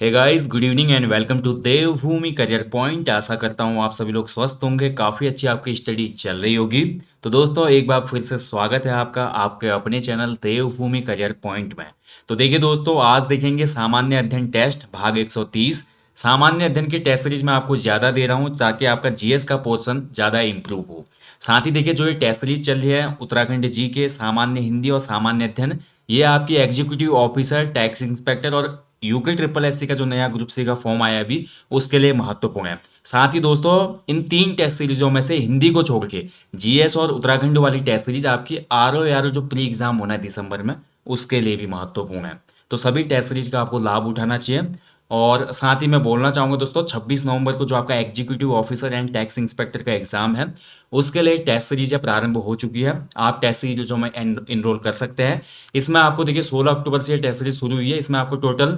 Hey guys, good evening and welcome to Devbhoomi career point. आशा करता हूँ आप सभी लोग स्वस्थ होंगे, काफ़ी अच्छी आपकी स्टडी चल रही होगी। तो दोस्तों, एक बार फिर से स्वागत है आपका आपके अपने चैनल देवभूमि करियर पॉइंट में। तो देखिए दोस्तों, आज देखेंगे सामान्य अध्ययन टेस्ट भाग 130। सामान्य अध्ययन की टेस्ट सीरीज में आपको ज़्यादा दे रहा हूँ ताकि आपका जीएस का पोर्शन ज़्यादा इंप्रूव हो। साथ ही देखिए, जो ये टेस्ट सीरीज चल रही है उत्तराखंड जी के सामान्य हिंदी और सामान्य अध्ययन, ये आपकी एग्जीक्यूटिव ऑफिसर, टैक्स इंस्पेक्टर और यूके ट्रिपल एससी का जो नया ग्रुप सी का फॉर्म आया अभी, उसके लिए महत्वपूर्ण है। साथ ही दोस्तों, इन तीन टेस्ट सीरीजों में से हिंदी को छोड़ के जीएस और उत्तराखंड वाली टेस्ट सीरीज आपकी आर जो प्री एग्जाम होना है दिसंबर में, उसके लिए भी महत्वपूर्ण है। तो सभी टेस्ट सीरीज का आपको लाभ उठाना चाहिए। और साथ ही मैं बोलना चाहूँगा दोस्तों, 26 नवंबर को जो आपका executive officer and tax inspector का एग्जाम है, उसके लिए टेस्ट सीरीज प्रारंभ हो चुकी है। आप टेस्ट सीरीजों में इनरोल कर सकते हैं। इसमें आपको देखिए 16 अक्टूबर से ये टेस्ट सीरीज शुरू हुई है। इसमें आपको टोटल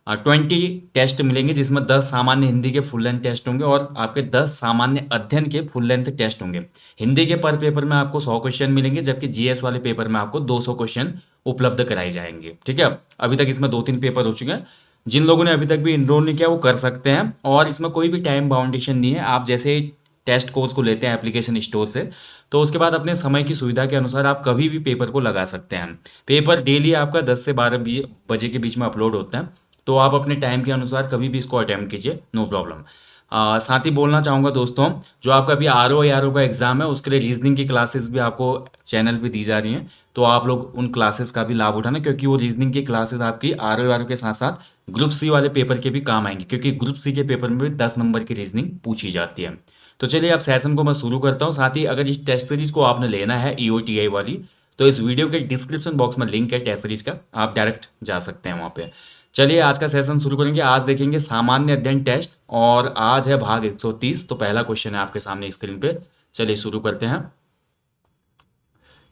20 टेस्ट मिलेंगे, जिसमें 10 सामान्य हिंदी के फुल लेंथ टेस्ट होंगे और आपके 10 सामान्य अध्ययन के फुल लेंथ टेस्ट होंगे। हिंदी के पर पेपर में आपको 100 क्वेश्चन मिलेंगे, जबकि जीएस वाले पेपर में आपको 200 क्वेश्चन उपलब्ध कराए जाएंगे। ठीक है, अभी तक इसमें 2-3 पेपर हो चुके हैं। जिन लोगों ने अभी तक भी इनरोल नहीं किया वो कर सकते हैं, और इसमें कोई भी टाइम बाउंडेशन नहीं है। आप जैसे ही टेस्ट कोर्स को लेते हैं एप्लीकेशन स्टोर से, तो उसके बाद अपने समय की सुविधा के अनुसार आप कभी भी पेपर को लगा सकते हैं। पेपर डेली आपका 10 से 12 बजे के बीच में अपलोड होता है, तो आप अपने टाइम के अनुसार कभी भी इसको अटैम्प्ट कीजिए, नो प्रॉब्लम। साथ ही बोलना चाहूँगा दोस्तों, जो आपका अभी आर ओ का एग्ज़ाम है, उसके लिए रीजनिंग की क्लासेस भी आपको चैनल पे दी जा रही हैं। तो आप लोग उन क्लासेस का भी लाभ उठाना, क्योंकि वो रीजनिंग की क्लासेस आपकी आर ओ के साथ साथ ग्रुप सी वाले पेपर के भी काम आएंगे, क्योंकि ग्रुप सी के पेपर में भी 10 नंबर की रीजनिंग पूछी जाती है। तो चलिए, अब सेशन को मैं शुरू करता हूँ। साथ ही अगर इस टेस्ट सीरीज को आपने लेना है ईओटीआई वाली, तो इस वीडियो के डिस्क्रिप्शन बॉक्स में लिंक है टेस्ट सीरीज का, आप डायरेक्ट जा सकते हैं वहाँ पे। चलिए, आज का सेशन शुरू करेंगे। आज देखेंगे सामान्य अध्ययन टेस्ट, और आज है भाग 130। तो पहला क्वेश्चन है आपके सामने स्क्रीन पे। चलिए शुरू करते हैं।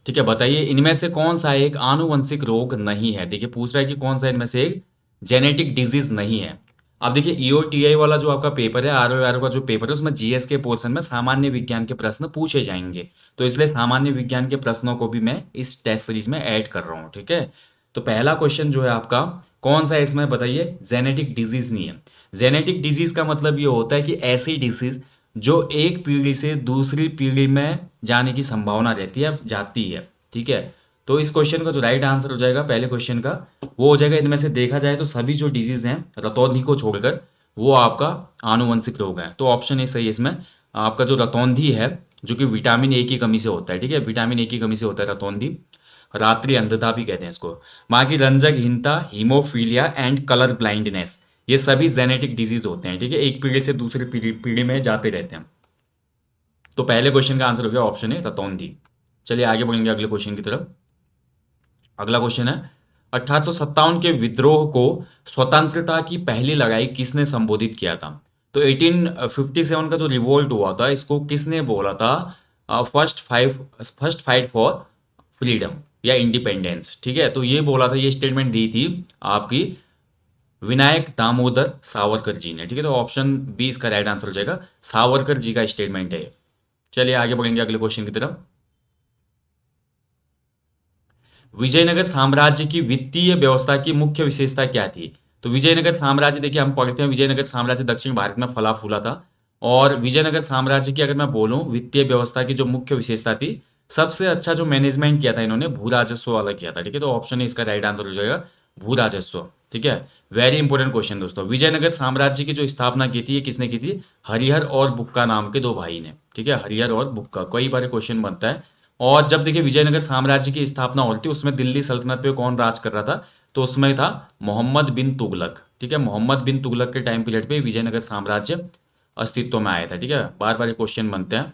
ठीक है, बताइए इनमें से कौन सा एक आनुवंशिक रोग नहीं है। देखिए, पूछ रहा है कि कौन सा इनमें से एक जेनेटिक डिजीज नहीं है। अब देखिए, ईओटीआई वाला जो आपका पेपर है, आर का जो पेपर है, उसमें जीएस के पोर्शन में सामान्य विज्ञान के प्रश्न पूछे जाएंगे। तो इसलिए सामान्य विज्ञान के प्रश्नों को भी मैं इस टेस्ट सीरीज में ऐड कर रहा हूँ। ठीक है, तो पहला क्वेश्चन जो है आपका, कौन सा है इसमें, बताइए। जेनेटिक डिजीज नहीं है। जेनेटिक डिजीज का मतलब ये होता है कि ऐसी डिजीज जो एक पीढ़ी से दूसरी पीढ़ी में जाने की संभावना रहती है, जाती है। ठीक है, तो इस क्वेश्चन का जो राइट आंसर हो जाएगा पहले क्वेश्चन का, वो हो जाएगा, इनमें से देखा जाए तो सभी जो डिजीज हैं रतौंधी को छोड़कर, वो आपका आनुवंशिक रोग है। तो ऑप्शन ए सही है इसमें। आपका जो रतौंधी है, जो कि विटामिन ए की कमी से होता है। ठीक है, विटामिन ए की कमी से होता है रतौंधी। रात्रि अंधता भी कहते हैं इसको। बाकी रंजकहीनता, हीमोफीलिया एंड कलर ब्लाइंडनेस, ये सभी जेनेटिक डिजीज होते हैं। ठीक है, एक पीढ़ी से दूसरी पीढ़ी पीढ़ी में जाते रहते हैं। तो पहले क्वेश्चन का आंसर हो गया ऑप्शन है रतौंधी। चलिए आगे बढ़ेंगे अगले क्वेश्चन की तरफ। अगला क्वेश्चन है, 1857 के विद्रोह को स्वतंत्रता की पहली लड़ाई किसने संबोधित किया था। तो 1857 का जो रिवोल्ट हुआ था, इसको किसने बोला था, फर्स्ट फाइट फॉर फ्रीडम या इंडिपेंडेंस। ठीक है, तो ये बोला था, ये स्टेटमेंट दी थी आपकी विनायक दामोदर सावरकर जी ने। ठीक है, तो ऑप्शन बी इसका राइट आंसर हो जाएगा, सावरकर जी का स्टेटमेंट है। चलिए आगे बढ़ेंगे अगले क्वेश्चन की तरफ। विजयनगर साम्राज्य की वित्तीय व्यवस्था की मुख्य विशेषता क्या थी। तो विजयनगर साम्राज्य, देखिए हम पढ़ते हैं विजयनगर साम्राज्य दक्षिण भारत में फला फूला था। और विजयनगर साम्राज्य की अगर मैं बोलूं वित्तीय व्यवस्था की जो मुख्य विशेषता थी, सबसे अच्छा जो मैनेजमेंट किया था इन्होंने, भू राजस्व वाला किया था। ठीक है, तो ऑप्शन इसका राइट आंसर हो जाएगा, भू राजस्व। ठीक है, वेरी इंपॉर्टेंट क्वेश्चन दोस्तों। विजयनगर साम्राज्य की जो स्थापना की थी, ये किसने की थी, हरिहर और बुक्का नाम के दो भाई ने। ठीक है, हरिहर और बुक्का, कई बार क्वेश्चन बनता है। और जब देखिए विजयनगर साम्राज्य की स्थापना हो रही थी, उसमें दिल्ली सल्तनत पे कौन राज कर रहा था, तो उसमें था मोहम्मद बिन तुगलक। ठीक है, मोहम्मद बिन तुगलक के टाइम पीरियड पे विजयनगर साम्राज्य अस्तित्व में आया था। ठीक है, बार बार क्वेश्चन बनते हैं।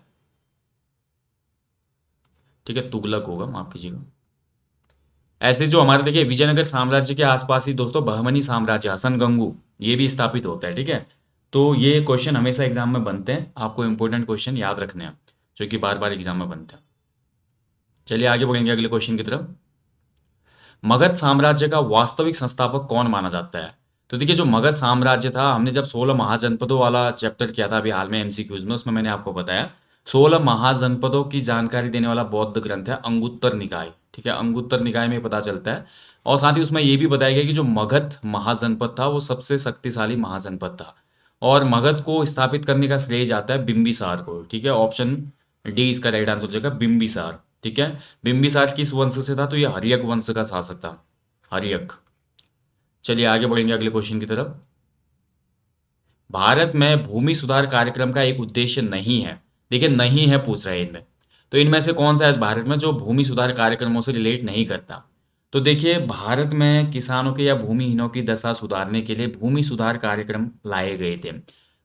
ठीक है, तुगलक होगा, माफ कीजिएगा। ऐसे जो हमारे देखिए विजयनगर साम्राज्य के आसपास ही दोस्तों बहमनी साम्राज्य, हसन गंगू, ये भी स्थापित होता है। ठीक है, तो ये क्वेश्चन हमेशा एग्जाम में बनते हैं, आपको इंपॉर्टेंट क्वेश्चन याद रखने हैं जो कि बार बार एग्जाम में बनते हैं। चलिए आगे बढ़ेंगे अगले क्वेश्चन की तरफ। मगध साम्राज्य का वास्तविक संस्थापक कौन माना जाता है। तो देखिए, जो मगध साम्राज्य था, हमने जब 16 महाजनपदों वाला चैप्टर किया था अभी हाल में एमसीक्यूज में, उसमें मैंने आपको बताया 16 महाजनपदों की जानकारी देने वाला बौद्ध ग्रंथ है अंगुत्तर निकाय। ठीक है, अंगुत्तर निकाय में पता चलता है और साथ ही उसमें ये भी बताया गया कि जो मगध महाजनपद था वो सबसे शक्तिशाली महाजनपद था, और मगध को स्थापित करने का श्रेय जाता है बिंबिसार को। ठीक है, ऑप्शन डी इसका राइट आंसर हो जाएगा, बिंबिसार। ठीक है, बिंबिसार किस वंश से था? तो ये हर्यक वंश का शासक था, हर्यक। चलिए आगे बढ़ेंगे अगले क्वेश्चन की तरफ। भारत में भूमि सुधार कार्यक्रम का एक उद्देश्य नहीं है, देखिए नहीं है पूछ रहे हैं इनमें, तो इनमें से कौन सा है भारत में जो भूमि सुधार कार्यक्रमों से रिलेट नहीं करता? तो देखिए भारत में किसानों के या भूमिहीनों की दशा सुधारने के लिए भूमि सुधार कार्यक्रम लाए गए थे।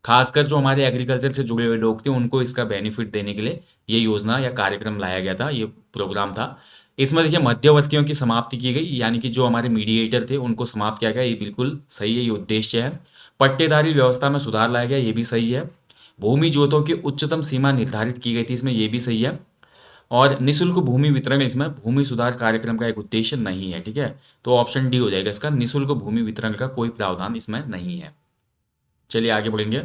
खासकर जो हमारे एग्रीकल्चर से जुड़े हुए लोग थे उनको इसका बेनिफिट देने के लिए ये योजना या कार्यक्रम लाया गया था, ये प्रोग्राम था। इसमें देखिए मध्यवर्तियों की समाप्ति की गई, यानी कि जो हमारे मीडिएटर थे उनको समाप्त किया गया, ये बिल्कुल सही है, ये उद्देश्य है। पट्टेदारी व्यवस्था में सुधार लाया गया, ये भी सही है। भूमि जोतों की उच्चतम सीमा निर्धारित की गई थी, इसमें ये भी सही है। और निशुल्क भूमि वितरण इसमें भूमि सुधार कार्यक्रम का एक उद्देश्य नहीं है। ठीक है, तो ऑप्शन डी हो जाएगा इसका, निशुल्क भूमि वितरण का कोई प्रावधान इसमें नहीं है। चलिए आगे बढ़ेंगे।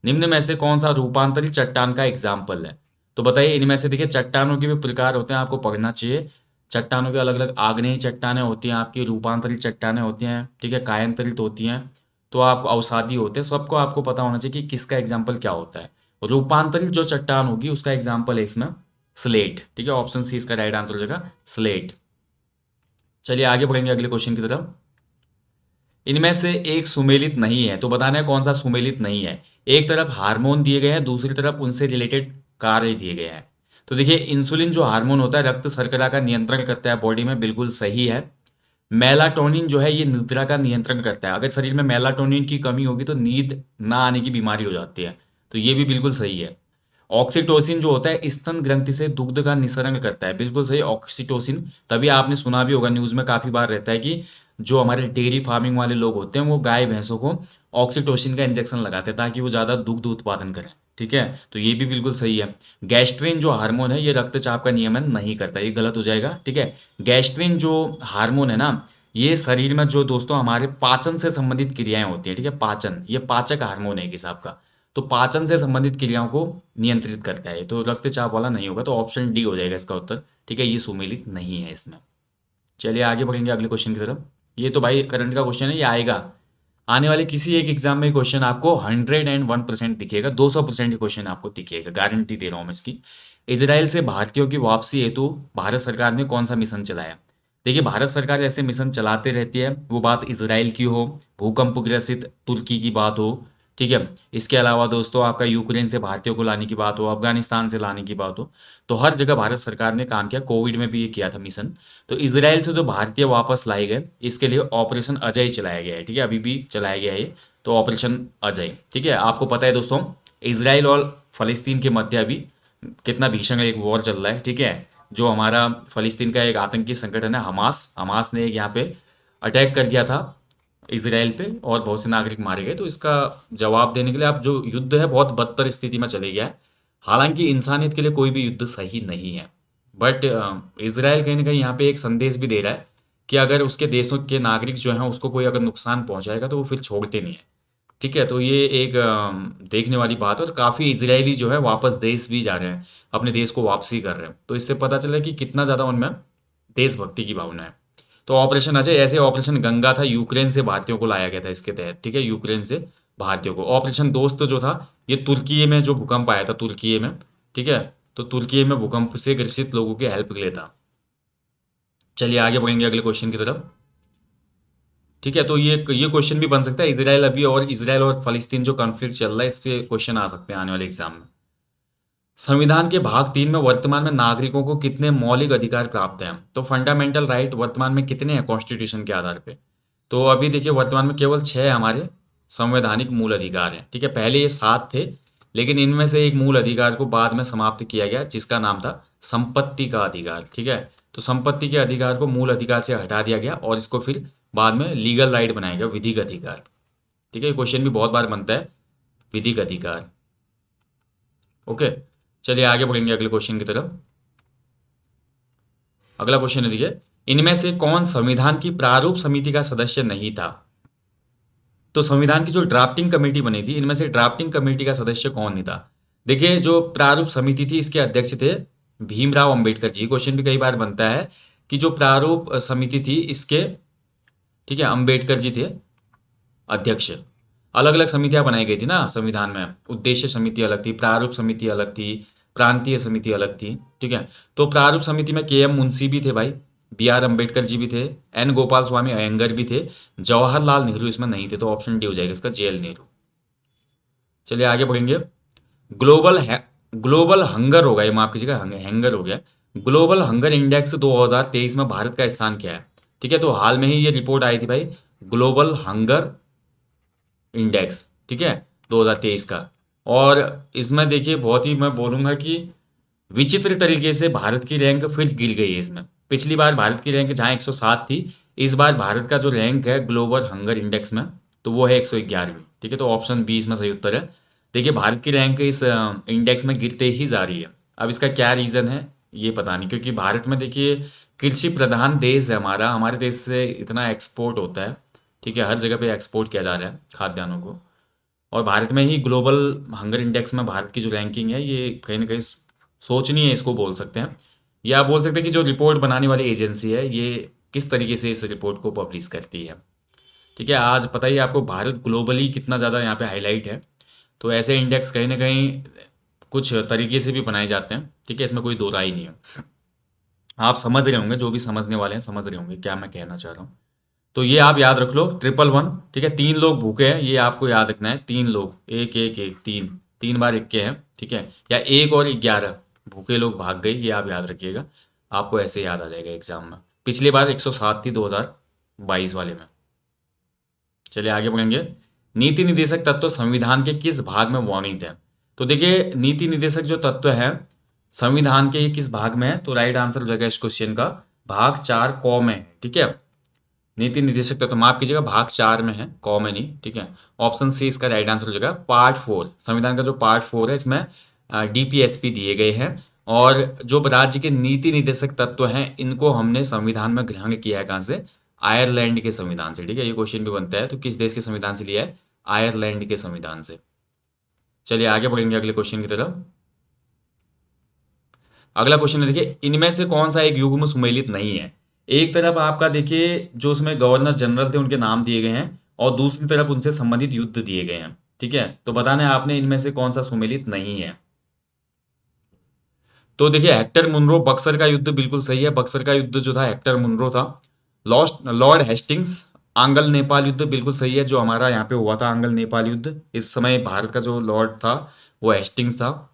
निम्न में से कौन सा रूपांतरित चट्टान का एग्जाम्पल है? तो बताइए इनमें से, देखिए चट्टानों के भी प्रकार होते हैं, आपको पढ़ना चाहिए। चट्टानों के अलग अलग आग्नेयी चट्टानें होती हैं, आपकी रूपांतरित चट्टानें होती हैं, ठीक है, कायांतरित होती हैं, तो आप अवसादी होते हैं। सबको आपको पता होना चाहिए कि किसका एग्जाम्पल क्या होता है। रूपांतरित जो चट्टान होगी उसका एग्जाम्पल है इसमें स्लेट। ठीक है, ऑप्शन सी इसका राइट आंसर हो जाएगा, स्लेट। चलिए आगे बढ़ेंगे अगले क्वेश्चन की तरफ। इनमें से एक सुमेलित नहीं है, तो बताना है कौन सा सुमेलित नहीं है। एक तरफ हार्मोन दिए गए हैं, दूसरी तरफ उनसे रिलेटेड कार्य दिए गए हैं। तो देखिए इंसुलिन जो हार्मोन होता है रक्त शर्करा का नियंत्रण करता है बॉडी में, बिल्कुल सही है। मेलाटोनिन जो है ये निद्रा का नियंत्रण करता है, अगर शरीर में मेलाटोनिन की कमी होगी तो नींद ना आने की बीमारी हो जाती है, तो ये भी बिल्कुल सही है। ऑक्सीटोसिन जो होता है स्तन ग्रंथि से दुग्ध का निस्सरण करता है, बिल्कुल सही ऑक्सीटोसिन। तभी आपने सुना भी होगा, न्यूज़ में काफ़ी बार रहता है कि जो हमारे डेयरी फार्मिंग वाले लोग होते हैं वो गाय भैंसों को ऑक्सीटोसिन का इंजेक्शन लगाते हैं ताकि वो ज़्यादा दुग्ध उत्पादन करें। ठीक है, तो ये भी बिल्कुल सही है। गैस्ट्रिन जो हार्मोन है ये रक्तचाप का नियमन नहीं करता, ये गलत हो जाएगा। ठीक है, गैस्ट्रिन जो हार्मोन है ना, ये शरीर में जो दोस्तों हमारे पाचन से संबंधित क्रियाएं होती हैं, ठीक है, पाचन, ये पाचक हार्मोन है एक हिसाब का, तो पाचन से संबंधित क्रियाओं को नियंत्रित करता है, तो रक्तचाप वाला नहीं होगा, तो ऑप्शन डी हो जाएगा इसका उत्तर। ठीक है, ये सुमेलित नहीं है इसमें। चलिए आगे बढ़ेंगे अगले क्वेश्चन की तरफ। ये तो भाई करंट का क्वेश्चन है, ये आएगा आने वाले किसी एक एग्जाम में क्वेश्चन आपको 101% दिखेगा, 200% क्वेश्चन आपको दिखेगा, गारंटी दे रहा हूँ मैं इसकी। इजराइल से भारतीयों की वापसी हेतु भारत सरकार ने कौन सा मिशन चलाया? देखिए भारत सरकार ऐसे मिशन चलाते रहती है, वो बात इजराइल की हो, भूकंप ग्रसित तुर्की की बात हो, ठीक है, इसके अलावा दोस्तों आपका यूक्रेन से भारतीयों को लाने की बात हो, अफगानिस्तान से लाने की बात हो, तो हर जगह भारत सरकार ने काम किया। कोविड में भी ये किया था मिशन। तो इसराइल से जो भारतीय वापस लाए गए इसके लिए ऑपरेशन अजय चलाया गया है, ठीक है, अभी भी चलाया गया है ये, तो ऑपरेशन अजय। ठीक है, आपको पता है दोस्तों इसराइल और फलस्तीन के मध्य अभी कितना भीषण एक वॉर चल रहा है। ठीक है, जो हमारा फलस्तीन का एक आतंकी संगठन है हमास, हमास ने एक यहाँ पे अटैक कर दिया था इसराइल पे और बहुत से नागरिक मारे गए, तो इसका जवाब देने के लिए अब जो युद्ध है बहुत बदतर स्थिति में चले गया है। हालांकि इंसानियत के लिए कोई भी युद्ध सही नहीं है, बट इसराइल कहीं ना कहीं यहाँ पे एक संदेश भी दे रहा है कि अगर उसके देशों के नागरिक जो हैं उसको कोई अगर नुकसान पहुंचाएगा तो वो फिर छोड़ते नहीं है। ठीक है, तो ये एक देखने वाली बात है, और काफ़ी इजरायली जो है वापस देश भी जा रहे हैं, अपने देश को वापसी कर रहे हैं, तो इससे पता चला कि कितना ज़्यादा उनमें देशभक्ति की भावना है। तो ऑपरेशन अजय, ऐसे ऑपरेशन गंगा था, यूक्रेन से भारतीयों को लाया गया था इसके तहत। ठीक है, यूक्रेन से भारतीयों को। ऑपरेशन दोस्त जो था ये तुर्की में जो भूकंप आया था तुर्की में, ठीक है, तो तुर्की में भूकंप से ग्रसित लोगों के हेल्प के लिए था। चलिए आगे बढ़ेंगे अगले क्वेश्चन की तरफ। ठीक है, तो ये क्वेश्चन भी बन सकता है, इसराइल अभी और इसराइल और फलस्तीन जो कॉन्फ्लिक्ट चल रहा है इसके क्वेश्चन आ सकते हैं आने वाले एग्जाम में। संविधान के भाग 3 में वर्तमान में नागरिकों को कितने मौलिक अधिकार प्राप्त हैं? तो फंडामेंटल राइट वर्तमान में कितने हैं कॉन्स्टिट्यूशन के आधार पे? तो अभी देखिए वर्तमान में केवल 6 हमारे संवैधानिक मूल अधिकार हैं। ठीक है, पहले ये 7 थे, लेकिन इनमें से एक मूल अधिकार को बाद में समाप्त किया गया जिसका नाम था संपत्ति का अधिकार। ठीक है, तो संपत्ति के अधिकार को मूल अधिकार से हटा दिया गया और इसको फिर बाद में लीगल राइट बनाया गया, विधिक अधिकार। ठीक है, क्वेश्चन भी बहुत बार बनता है, विधिक अधिकार। ओके, चलिए आगे बढ़ेंगे अगले क्वेश्चन की तरफ। अगला क्वेश्चन है, देखिए इनमें से कौन संविधान की प्रारूप समिति का सदस्य नहीं था? तो संविधान की जो ड्राफ्टिंग कमेटी बनी थी इनमें से ड्राफ्टिंग कमेटी का सदस्य कौन नहीं था? देखिए जो प्रारूप समिति थी इसके अध्यक्ष थे भीमराव अंबेडकर जी। क्वेश्चन भी कई बार बनता है कि जो प्रारूप समिति थी इसके ठीक है, अंबेडकर जी थे अध्यक्ष। अलग अलग समितियां बनाई गई थी ना संविधान में, उद्देश्य समिति अलग थी, प्रारूप समिति अलग थी, प्रांतीय समिति अलग थी। ठीक है, तो प्रारूप समिति में के एम मुंशी भी थे भाई, बी आर अम्बेडकर जी भी थे, एन गोपाल स्वामी अयंगर भी थे, जवाहरलाल नेहरू इसमें नहीं थे, तो ऑप्शन डी हो जाएगा इसका, जेएल नेहरू। चलिए आगे बढ़ेंगे। ग्लोबल ग्लोबल हंगर होगा, ये माफ कीजिएगा, हैंगर हो गया। ग्लोबल हंगर इंडेक्स 2023 में भारत का स्थान क्या है? ठीक है, तो हाल में ही ये रिपोर्ट आई थी भाई, ग्लोबल हंगर इंडेक्स, ठीक है, 2023 का। और इसमें देखिए बहुत ही मैं बोलूंगा कि विचित्र तरीके से भारत की रैंक फिर गिर गई है इसमें। पिछली बार भारत की रैंक जहां 107 थी, इस बार भारत का जो रैंक है ग्लोबल हंगर इंडेक्स में, तो वो है 111वीं। ठीक है, तो ऑप्शन बी इसमें सही उत्तर है। देखिए भारत की रैंक इस इंडेक्स में गिरते ही जा रही है। अब इसका क्या रीज़न है ये पता नहीं, क्योंकि भारत में देखिए कृषि प्रधान देश है हमारा, हमारे देश से इतना एक्सपोर्ट होता है। ठीक है, हर जगह पे एक्सपोर्ट किया जा रहा है खाद्यान्नों को। और भारत में ही ग्लोबल हंगर इंडेक्स में भारत की जो रैंकिंग है ये कहीं ना कहीं सोचनीय है, इसको बोल सकते हैं। या आप बोल सकते हैं कि जो रिपोर्ट बनाने वाली एजेंसी है ये किस तरीके से इस रिपोर्ट को पब्लिश करती है। ठीक है, आज पता ही है आपको भारत ग्लोबली कितना ज़्यादा यहाँ पे हाईलाइट है। तो ऐसे इंडेक्स कहीं ना कहीं कुछ तरीके से भी बनाए जाते हैं। ठीक है, इसमें कोई दो राय नहीं है। आप समझ रहे होंगे, जो भी समझने वाले हैं समझ रहे होंगे क्या मैं कहना चाह रहा हूँ। तो ये आप याद रख लो, 111। ठीक है, 3 लोग भूखे हैं, ये आपको याद रखना है। 3 लोग, एक एक एक, तीन, 3 बार इक्के हैं। ठीक है, या 1 और 11 भूखे लोग भाग गए, ये आप याद रखिएगा। आपको ऐसे याद आ जाएगा एग्जाम में। पिछली बार 107 थी 2022 वाले में। चलिए आगे बढ़ेंगे। नीति निदेशक तत्व संविधान के किस भाग में वर्णित है? तो देखिए नीति निदेशक जो तत्व है संविधान के, ये किस भाग में है? तो राइट आंसर हो जाएगा इस क्वेश्चन का भाग 4 क में है। ठीक है, नीति निदेशक तत्व माफ कीजिएगा भाग 4 में है, क में नहीं। ठीक है, ऑप्शन सी इसका राइट आंसर हो जाएगा। पार्ट 4, संविधान का जो पार्ट 4 है इसमें डीपीएसपी दिए गए हैं। और जो राज्य के नीति निदेशक तत्व हैं इनको हमने संविधान में ग्रहण किया है, कहाँ से? आयरलैंड के संविधान से। ठीक है, ये क्वेश्चन भी बनता है, तो किस देश के संविधान से लिया है? आयरलैंड के संविधान से। चलिए आगे बढ़ेंगे अगले क्वेश्चन की तरफ। अगला क्वेश्चन है, देखिए इनमें से कौन सा एक युग्म सुमेलित नहीं है? एक तरफ आपका देखिए जो उसमें गवर्नर जनरल थे उनके नाम दिए गए हैं, और दूसरी तरफ उनसे संबंधित युद्ध दिए गए हैं। ठीक है, तो बताना है आपने इनमें से कौन सा सुमेलित नहीं है। तो देखिए हेक्टर मुनरो, बक्सर का युद्ध बिल्कुल सही है। बक्सर का युद्ध जो था हेक्टर मुनरो था। लॉर्ड हेस्टिंग्स, आंगल नेपाल युद्ध बिल्कुल सही है, जो हमारा यहाँ पे हुआ था आंगल नेपाल युद्ध। इस समय भारत का जो लॉर्ड था वो हेस्टिंग्स था।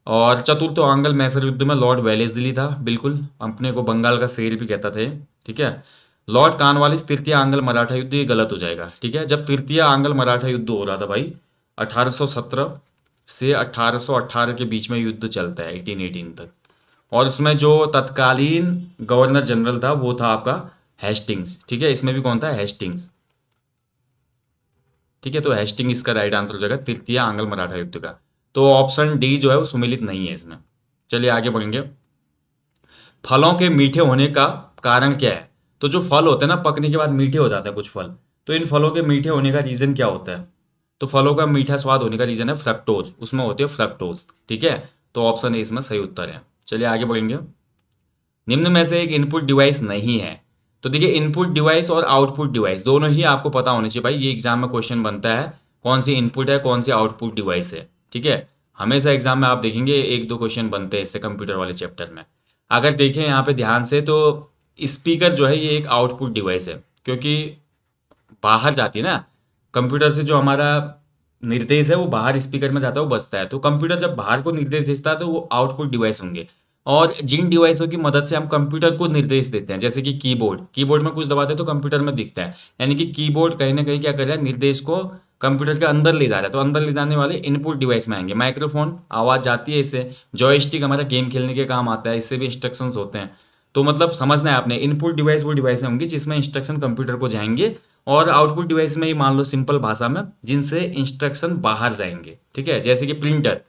और चतुर्थ आंगल मैसूर युद्ध में लॉर्ड वेलेस्ली था, बिल्कुल अपने को बंगाल का शेर भी कहता थे। ठीक है, लॉर्ड कॉर्नवालिस तृतीय आंगल मराठा युद्ध, ये गलत हो जाएगा। ठीक है, जब तृतीय आंगल मराठा युद्ध हो रहा था भाई 1817 से 1818 के बीच में युद्ध चलता है 1818 तक। और उसमें जो तत्कालीन गवर्नर जनरल था वो था आपका हेस्टिंग्स। ठीक है, इसमें भी कौन था? हेस्टिंग्स। ठीक है, तो हेस्टिंग इसका राइट आंसर हो जाएगा तृतीय आंग्ल मराठा युद्ध का। तो ऑप्शन डी जो है वो सुमिलित नहीं है इसमें। चलिए आगे बढ़ेंगे। फलों के मीठे होने का कारण क्या है? तो जो फल होते हैं ना पकने के बाद मीठे हो जाते हैं कुछ फल, तो इन फलों के मीठे होने का रीजन क्या होता है? तो फलों का मीठा स्वाद होने का रीजन है फ्रक्टोज, उसमें होती है फ्रक्टोज। ठीक है, तो ऑप्शन ए इसमें सही उत्तर है। चलिए आगे बढ़ेंगे। निम्न में से एक इनपुट डिवाइस नहीं है। तो देखिए इनपुट डिवाइस और आउटपुट डिवाइस दोनों ही आपको पता होने चाहिए भाई, ये एग्जाम में क्वेश्चन बनता है कौन सी इनपुट है कौन सी आउटपुट डिवाइस है। ठीक है, हमेशा एग्जाम में आप देखेंगे एक दो क्वेश्चन बनते हैं इससे कंप्यूटर वाले चैप्टर में। अगर देखें यहाँ पे ध्यान से तो स्पीकर जो है ये एक आउटपुट डिवाइस है, क्योंकि बाहर जाती है ना कंप्यूटर से, जो हमारा निर्देश है वो बाहर स्पीकर में जाता है, वो बजता है। तो कंप्यूटर जब बाहर को निर्देश देता है तो वो आउटपुट डिवाइस होंगे। और जिन डिवाइसों की मदद से हम कंप्यूटर को निर्देश देते हैं, जैसे कि कीबोर्ड, कीबोर्ड में कुछ दबाते हैं तो कंप्यूटर में दिखता है, यानी कि कीबोर्ड कहीं ना कहीं क्या कर रहा है, निर्देश को कंप्यूटर के अंदर ले जा रहा है। तो अंदर ले जाने वाले इनपुट डिवाइस में आएंगे। माइक्रोफोन, आवाज़ जाती है इससे। जॉयस्टिक हमारा गेम खेलने के काम आता है, इससे भी इंस्ट्रक्शंस होते हैं। तो मतलब समझना है आपने, इनपुट डिवाइस वो डिवाइस होंगी जिसमें इंस्ट्रक्शन कंप्यूटर को जाएंगे, और आउटपुट डिवाइस में ही मान लो सिंपल भाषा में जिनसे इंस्ट्रक्शन बाहर जाएंगे। ठीक है, जैसे कि प्रिंटर,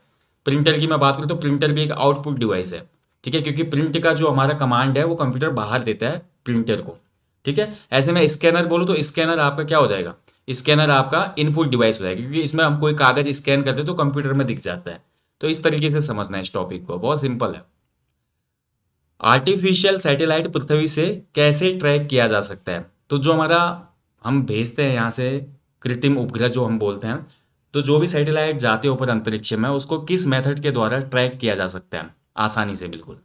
प्रिंटर की मैं बात करूँ तो प्रिंटर भी एक आउटपुट डिवाइस है। ठीक है, क्योंकि प्रिंट का जो हमारा कमांड है वो कंप्यूटर बाहर देता है प्रिंटर को। ठीक है, ऐसे में स्कैनर बोलूँ तो स्कैनर आपका क्या हो जाएगा? स्कैनर आपका इनपुट डिवाइस हो जाएगा, क्योंकि इसमें हम कोई कागज स्कैन करते हैं तो कंप्यूटर में दिख जाता है। तो इस तरीके से समझना है इस टॉपिक को, बहुत सिंपल है। आर्टिफिशियल सैटेलाइट पृथ्वी से कैसे ट्रैक किया जा सकता है? तो जो हमारा हम भेजते हैं यहाँ से कृत्रिम उपग्रह जो हम बोलते हैं, तो जो भी सैटेलाइट जाते हैं ऊपर अंतरिक्ष में, उसको किस मेथड के द्वारा ट्रैक किया जा सकता है आसानी से, बिल्कुल।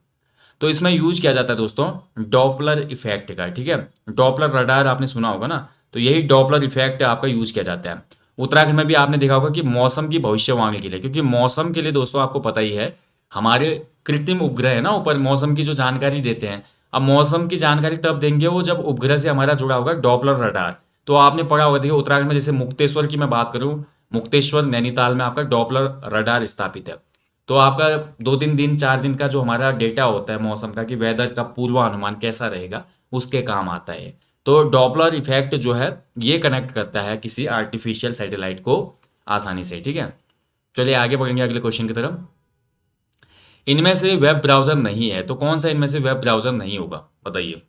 तो इसमें यूज किया जाता है दोस्तों डॉपलर इफेक्ट का, ठीक है। डॉपलर रडार आपने सुना होगा ना, तो यही डॉपलर इफेक्ट आपका यूज किया जाता है। उत्तराखंड में भी आपने देखा होगा कि मौसम की भविष्यवाणी के लिए, क्योंकि मौसम के लिए दोस्तों आपको पता ही है, हमारे कृत्रिम उपग्रह है ना ऊपर, मौसम की जो जानकारी देते हैं। अब मौसम की जानकारी तब देंगे वो जब उपग्रह से हमारा जुड़ा होगा डॉपलर रडार। तो आपने पढ़ा होगा, देखिए उत्तराखंड में जैसे मुक्तेश्वर की मैं बात करूं, मुक्तेश्वर नैनीताल में आपका डॉपलर रडार स्थापित है। तो आपका 2-3 दिन 4 दिन का जो हमारा डेटा होता है मौसम का, कि वेदर का पूर्वानुमान कैसा रहेगा, उसके काम आता है। तो डॉपलर इफेक्ट जो है ये कनेक्ट करता है किसी आर्टिफिशियल सैटेलाइट को आसानी से, ठीक है। चलिए आगे बढ़ेंगे अगले क्वेश्चन की तरफ। इनमें से वेब ब्राउजर नहीं है, तो कौन सा इनमें से वेब ब्राउजर नहीं होगा, बताइए।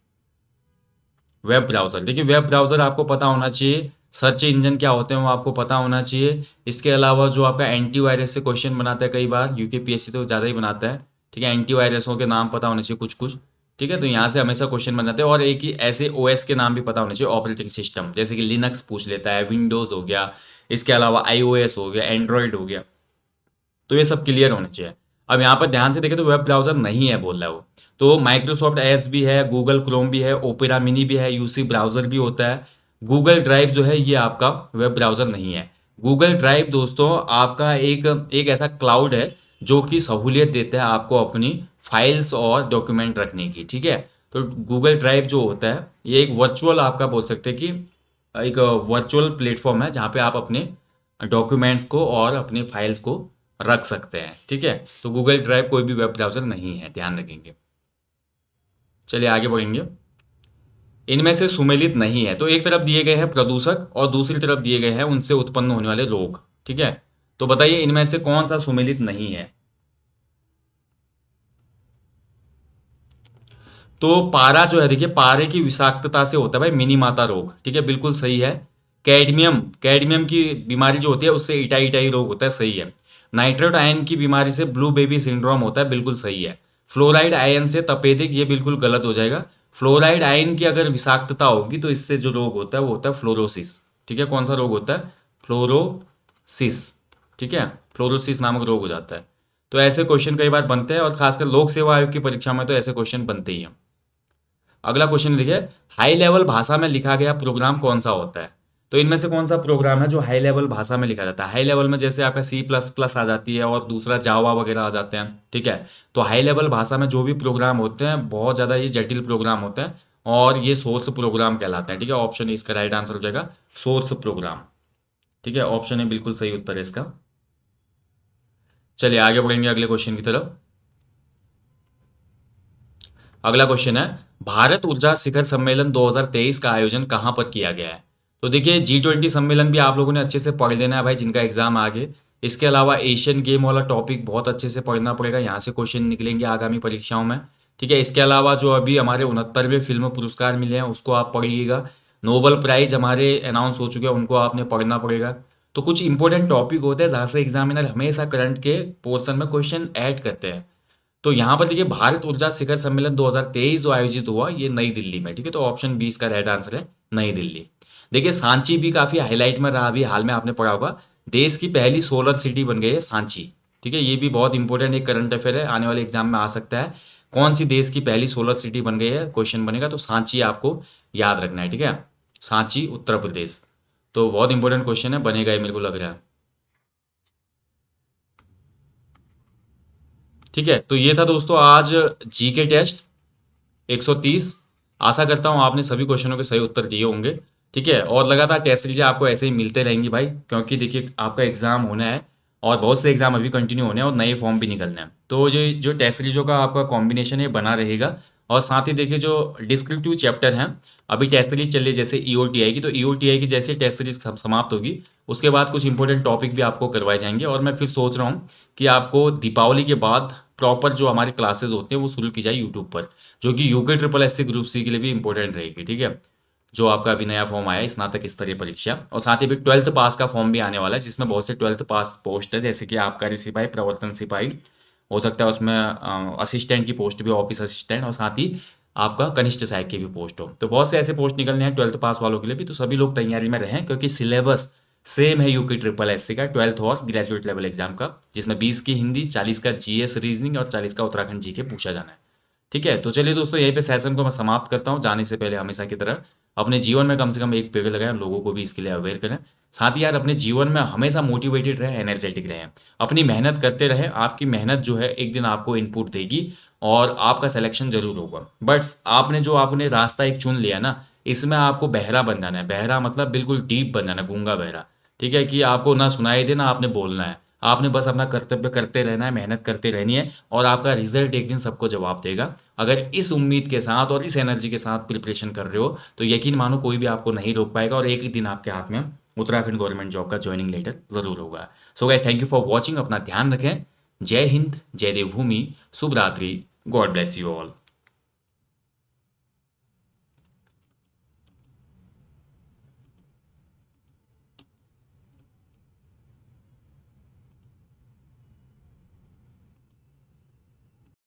वेब ब्राउजर, देखिए वेब ब्राउजर आपको पता होना चाहिए, सर्च इंजन क्या होते हैं वो आपको पता होना चाहिए। इसके अलावा जो आपका एंटीवायरस से क्वेश्चन बनाता है, कई बार यूकेपीएससी तो ज़्यादा ही बनाता है, ठीक है। एंटीवायरसों के नाम पता होने चाहिए कुछ कुछ, ठीक है। तो यहाँ से हमेशा क्वेश्चन बन जाते हैं, और एक ही ऐसे ओएस के नाम भी पता होने चाहिए, ऑपरेटिंग सिस्टम, जैसे कि लिनक्स पूछ लेता है, विंडोज़ हो गया, इसके अलावा आईओएस हो गया, एंड्रॉयड हो गया। तो ये सब क्लियर होने चाहिए। अब यहाँ पर ध्यान से देखें तो वेब ब्राउजर नहीं है बोल रहा है वो। तो माइक्रोसॉफ्ट एज भी है, गूगल क्रोम भी है, ओपेरा मिनी भी है, यूसी ब्राउजर भी होता है। गूगल ड्राइव जो है ये आपका वेब ब्राउजर नहीं है। गूगल ड्राइव दोस्तों आपका एक एक ऐसा क्लाउड है जो कि सहूलियत देता है आपको अपनी फाइल्स और डॉक्यूमेंट रखने की, ठीक है। तो गूगल ड्राइव जो होता है ये एक वर्चुअल, आपका बोल सकते हैं कि एक वर्चुअल प्लेटफॉर्म है जहाँ पे आप अपने डॉक्यूमेंट्स को और अपनी फाइल्स को रख सकते हैं, ठीक है। तो गूगल ड्राइव कोई भी वेब ब्राउजर नहीं है, ध्यान रखेंगे। चलिए आगे बढ़ेंगे। इनमें से सुमेलित नहीं है, तो एक तरफ दिए गए हैं प्रदूषक और दूसरी तरफ दिए गए हैं उनसे उत्पन्न होने वाले रोग, ठीक है। तो बताइए इनमें से कौन सा सुमेलित नहीं है। तो पारा जो है, देखिए पारे की विषाक्तता से होता है भाई मिनीमाता रोग, ठीक है, बिल्कुल सही है। कैडमियम, कैडमियम की बीमारी जो होती है उससे इटाई इटाई रोग होता है, सही है। नाइट्रेट आयन की बीमारी से ब्लू बेबी सिंड्रोम होता है, बिल्कुल सही है। फ्लोराइड आयन से तपेदिक, ये बिल्कुल गलत हो जाएगा। फ्लोराइड आयन की अगर विषाक्तता होगी तो इससे जो रोग होता है वो होता है फ्लोरोसिस, ठीक है। कौन सा रोग होता है, फ्लोरोसिस, ठीक है। फ्लोरोसिस नामक रोग हो जाता है। तो ऐसे क्वेश्चन कई बार बनते हैं, और खासकर लोक सेवा आयोग की परीक्षा में तो ऐसे क्वेश्चन बनते ही हैं। अगला क्वेश्चन देखिए, हाई लेवल भाषा में लिखा गया प्रोग्राम कौन सा होता है। तो इनमें से कौन सा प्रोग्राम है जो हाई लेवल भाषा में लिखा जाता है। हाई लेवल में जैसे आपका C++ आ जाती है और दूसरा जावा वगैरह आ जाते हैं, ठीक है। तो हाई लेवल भाषा में जो भी प्रोग्राम होते हैं बहुत ज़्यादा ये जटिल प्रोग्राम होते हैं, और ये सोर्स प्रोग्राम कहलाते हैं, ठीक है। ऑप्शन इसका राइट आंसर हो जाएगा सोर्स प्रोग्राम, ठीक है। ऑप्शन है बिल्कुल सही उत्तर है इसका। चलिए आगे बढ़ेंगे अगले क्वेश्चन की तरफ। अगला क्वेश्चन है, भारत ऊर्जा शिखर सम्मेलन 2023 का आयोजन कहाँ पर किया गया है। तो देखिए G20 सम्मेलन भी आप लोगों ने अच्छे से पढ़ लेना है भाई, जिनका एग्जाम आगे। इसके अलावा एशियन गेम वाला टॉपिक बहुत अच्छे से पढ़ना पड़ेगा, यहाँ से क्वेश्चन निकलेंगे आगामी परीक्षाओं में, ठीक है। इसके अलावा जो अभी हमारे 69वें फिल्म पुरस्कार मिले हैं उसको आप पढ़िएगा। नोबल प्राइज हमारे अनाउंस हो चुके हैं, उनको आपने पढ़ना पड़ेगा। तो कुछ इंपॉर्टेंट टॉपिक होते हैं जहाँ से एग्जामिनर हमेशा करंट के पोर्शन में क्वेश्चन ऐड करते हैं। तो यहाँ पर देखिए भारत ऊर्जा शिखर सम्मेलन 2023 जो आयोजित हुआ ये नई दिल्ली में, ठीक है। तो ऑप्शन 20 का राइट आंसर है नई दिल्ली। देखिए सांची भी काफी हाईलाइट में रहा, अभी हाल में आपने पढ़ा होगा, देश की पहली सोलर सिटी बन गई है सांची, ठीक है। ये भी बहुत इंपॉर्टेंट एक करंट अफेयर है, आने वाले एग्जाम में आ सकता है। कौन सी देश की पहली सोलर सिटी बन गई है, क्वेश्चन बनेगा, तो सांची आपको याद रखना है, ठीक है। सांची उत्तर प्रदेश। तो बहुत इंपॉर्टेंट क्वेश्चन है, बनेगा ये मेरे को लग रहा है, ठीक है। तो ये था दोस्तों आज जीके टेस्ट 130। आशा करता हूँ आपने सभी क्वेश्चनों के सही उत्तर दिए होंगे, ठीक है। और लगातार टेस्ट सीरीज आपको ऐसे ही मिलते रहेंगी भाई, क्योंकि देखिए आपका एग्जाम होना है, और बहुत से एग्जाम अभी कंटिन्यू होने हैं और नए फॉर्म भी निकलने हैं। तो जो जो टेस्ट सीरीजों का आपका कॉम्बिनेशन है बना रहेगा। और साथ ही देखिए जो डिस्क्रिप्टिव चैप्टर हैं, अभी टेस्ट सीरीज चल रही है जैसे ईओटीआई की, तो ईओटीआई की जैसे टेस्ट सीरीज समाप्त होगी उसके बाद कुछ इंपॉर्टेंट टॉपिक भी आपको करवाए जाएंगे। और मैं फिर सोच रहा हूँ कि आपको दीपावली के बाद प्रॉपर जो हमारी क्लासेस होते हैं वो शुरू की जाए यूट्यूब पर, जो कि UK triple S C group C के लिए भी इंपॉर्टेंट रहेगी, ठीक है। जो आपका अभी नया फॉर्म आया है स्नातक स्तरीय परीक्षा, और साथ ही भी 12th पास का फॉर्म भी आने वाला है, जिसमें बहुत से 12th पास पोस्ट है, जैसे कि आबकारी सिपाही, प्रवर्तन सिपाही हो सकता है, उसमें असिस्टेंट की पोस्ट भी, ऑफिस असिस्टेंट, और साथ ही आपका कनिष्ठ सहायक की भी पोस्ट हो। तो बहुत से ऐसे पोस्ट निकलने हैं 12th पास वालों के लिए भी, तो सभी लोग तैयारी में रहें क्योंकि सिलेबस सेम है यूपी ट्रिपल एससी का 12th और ग्रेजुएट लेवल एग्जाम का, जिसमें 20 की हिंदी, 40 का जीएस रीजनिंग और 40 का उत्तराखंड जीके पूछा जाना है। ठीक है, तो चलिए दोस्तों यहीं पे सेशन को मैं समाप्त करता हूँ। जाने से पहले हमेशा की तरह अपने जीवन में कम से कम एक पेड़ लगाएं, लोगों को भी इसके लिए अवेयर करें। साथ ही यार अपने जीवन में हमेशा मोटिवेटेड रहें, एनर्जेटिक रहें, अपनी मेहनत करते रहें। आपकी मेहनत जो है एक दिन आपको इनपुट देगी और आपका सिलेक्शन जरूर होगा। बट आपने जो आपने रास्ता एक चुन लिया ना, इसमें आपको बहरा बन जाना है। बहरा मतलब बिल्कुल डीप बन जाना है, गूंगा बहरा। ठीक है, कि आपको ना सुनाई दे ना आपने बोलना है, आपने बस अपना कर्तव्य करते रहना है, मेहनत करते रहनी है और आपका रिजल्ट एक दिन सबको जवाब देगा। अगर इस उम्मीद के साथ और इस एनर्जी के साथ प्रिपरेशन कर रहे हो तो यकीन मानो कोई भी आपको नहीं रोक पाएगा और एक ही दिन आपके हाथ में उत्तराखंड गवर्नमेंट जॉब का ज्वाइनिंग लेटर जरूर होगा। So guys, thank you for watching. अपना ध्यान रखें। जय हिंद, जय देवभूमि, शुभ रात्रि, गॉड ब्लेस यू ऑल।